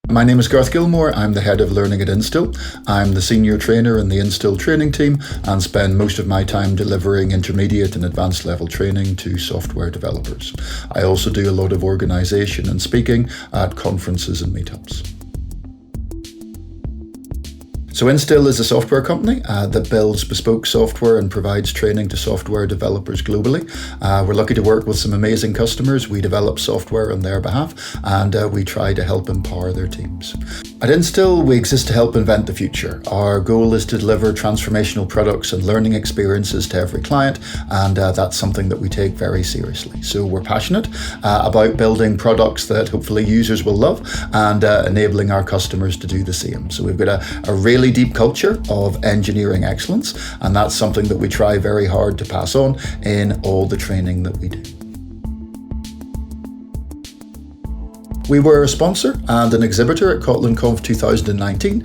My name is Garth Gilmore. I'm the head of learning at Instil. I'm the senior trainer in the Instil training team and spend most of my time delivering intermediate and advanced level training to software developers. I also do a lot of organisation and speaking at conferences and meetups. So Instil is a software company that builds bespoke software and provides training to software developers globally. We're lucky to work with some amazing customers. We develop software on their behalf and we try to help empower their teams. At Instil, we exist to help invent the future. Our goal is to deliver transformational products and learning experiences to every client, and that's something that we take very seriously. So we're passionate about building products that hopefully users will love and enabling our customers to do the same. So we've got a really deep culture of engineering excellence, and that's something that we try very hard to pass on in all the training that we do. We were a sponsor and an exhibitor at Kotlin Conf 2019,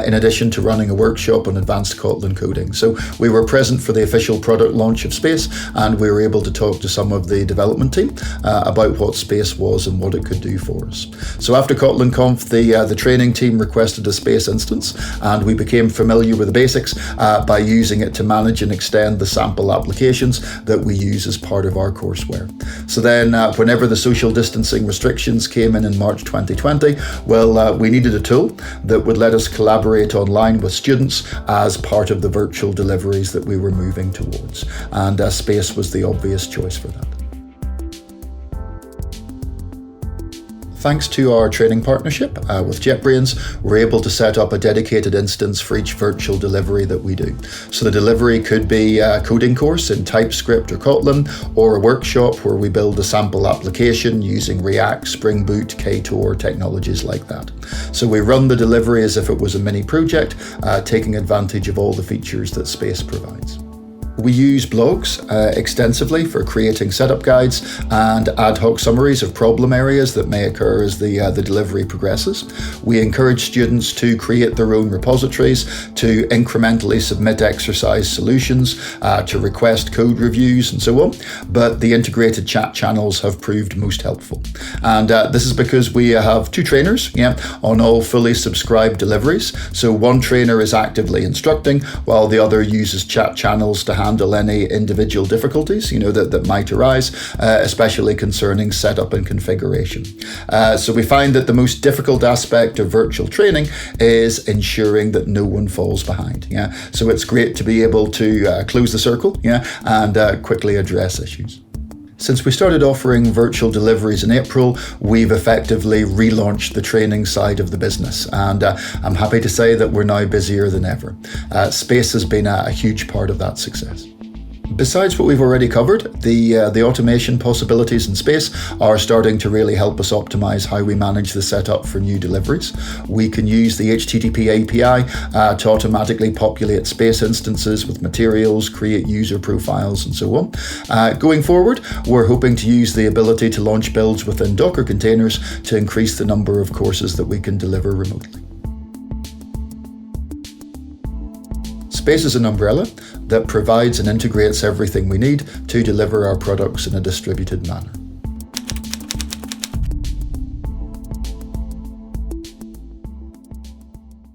in addition to running a workshop on advanced Kotlin coding. So we were present for the official product launch of Space, and we were able to talk to some of the development team about what Space was and what it could do for us. So after Kotlin Conf, the training team requested a Space instance, and we became familiar with the basics by using it to manage and extend the sample applications that we use as part of our courseware. So then whenever the social distancing restrictions came in March 2020, we needed a tool that would let us collaborate online with students as part of the virtual deliveries that we were moving towards. And Space was the obvious choice for that. Thanks to our training partnership with JetBrains, we're able to set up a dedicated instance for each virtual delivery that we do. So the delivery could be a coding course in TypeScript or Kotlin, or a workshop where we build a sample application using React, Spring Boot, Ktor, technologies like that. So we run the delivery as if it was a mini project, taking advantage of all the features that Space provides. We use blogs extensively for creating setup guides and ad hoc summaries of problem areas that may occur as the delivery progresses. We encourage students to create their own repositories, to incrementally submit exercise solutions, to request code reviews and so on. But the integrated chat channels have proved most helpful. And this is because we have two trainers on all fully subscribed deliveries. So one trainer is actively instructing while the other uses chat channels to handle any individual difficulties that might arise, especially concerning setup and configuration. So we find that the most difficult aspect of virtual training is ensuring that no one falls behind. So it's great to be able to close the circle and quickly address issues. Since we started offering virtual deliveries in April, we've effectively relaunched the training side of the business, and I'm happy to say that we're now busier than ever. Space has been a huge part of that success. Besides what we've already covered, the automation possibilities in Space are starting to really help us optimize how we manage the setup for new deliveries. We can use the HTTP API to automatically populate Space instances with materials, create user profiles, and so on. Going forward, we're hoping to use the ability to launch builds within Docker containers to increase the number of courses that we can deliver remotely. Space is an umbrella that provides and integrates everything we need to deliver our products in a distributed manner.